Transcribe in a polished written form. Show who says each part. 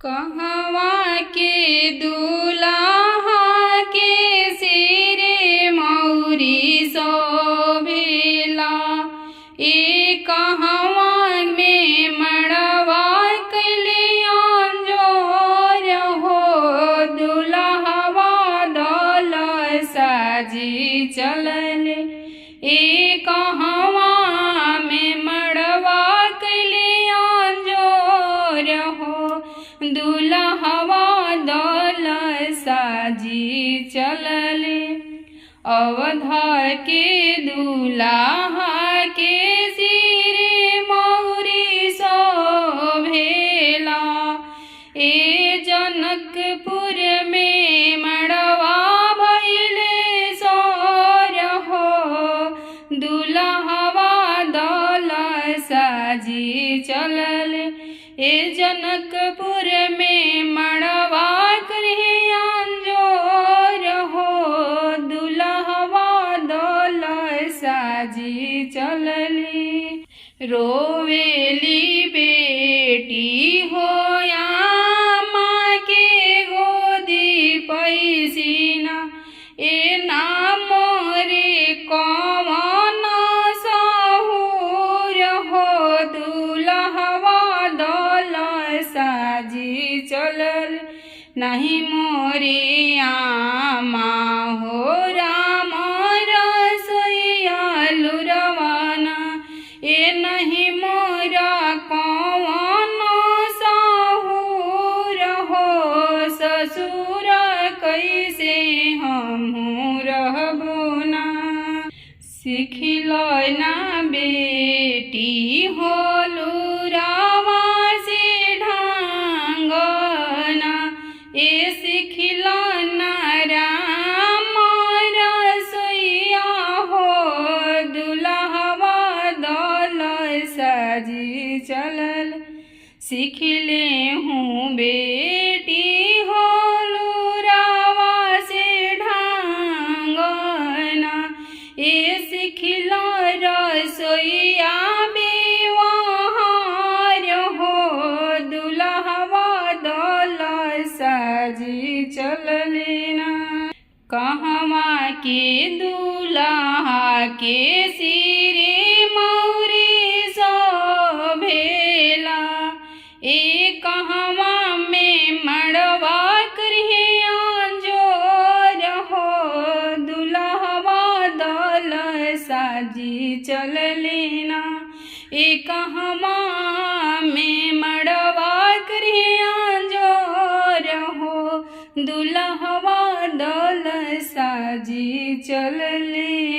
Speaker 1: कहवा के दूल्हा के सिरे मौरी शोभेला। ए कहवा में मड़वा कलियान जोर हो। दुल्हवा दौल साजी चलल। ए कहवा में मड़वा कलियान जोर हो। दुल्हवा दौल साजी चलल। अवध के दूल्हा के सिरे मौरी शोभेला। ए जनकपुर में मड़वा भइले सोर हो। दुल्हवा दौल साजी चलल। ए जनकपुर में मड़वा कलियान जोर हो। दुल्हवा दौल साजी चलली। रोवेली बेटी हो या माँ के गोदी पैसिना। ए ना मोरे कौन सहुर हो। दुल्हवा दौल साजी चलल। नहीं मोरे आमा हो राम रसोइया लुरवाना। ए नहीं मोरा कौन सहुर हो। ससुर कैसे हमहू रहबो ना। सिखिलो ना बेटी हो लुरावा से ढांगना। ए सिखिलो ना राम रसोइया हो। दुल्हवा दौल साजी चलल। सिखले हूँ बेटी हो लुरावा से ढांगना। ए सिखलो रसोइया बेवहार हो। दुल्हवा दौल साजी चललेना। कहवा के दूल्हा के सिरे मौरी शोभेला। ए कहवा में मड़वा कलियान जोर हो। दुल्हवा दौल साजी चललेना। ए कहवा में मड़वा कलियान जोर हो। दुल्हवा दौल साजी चलले।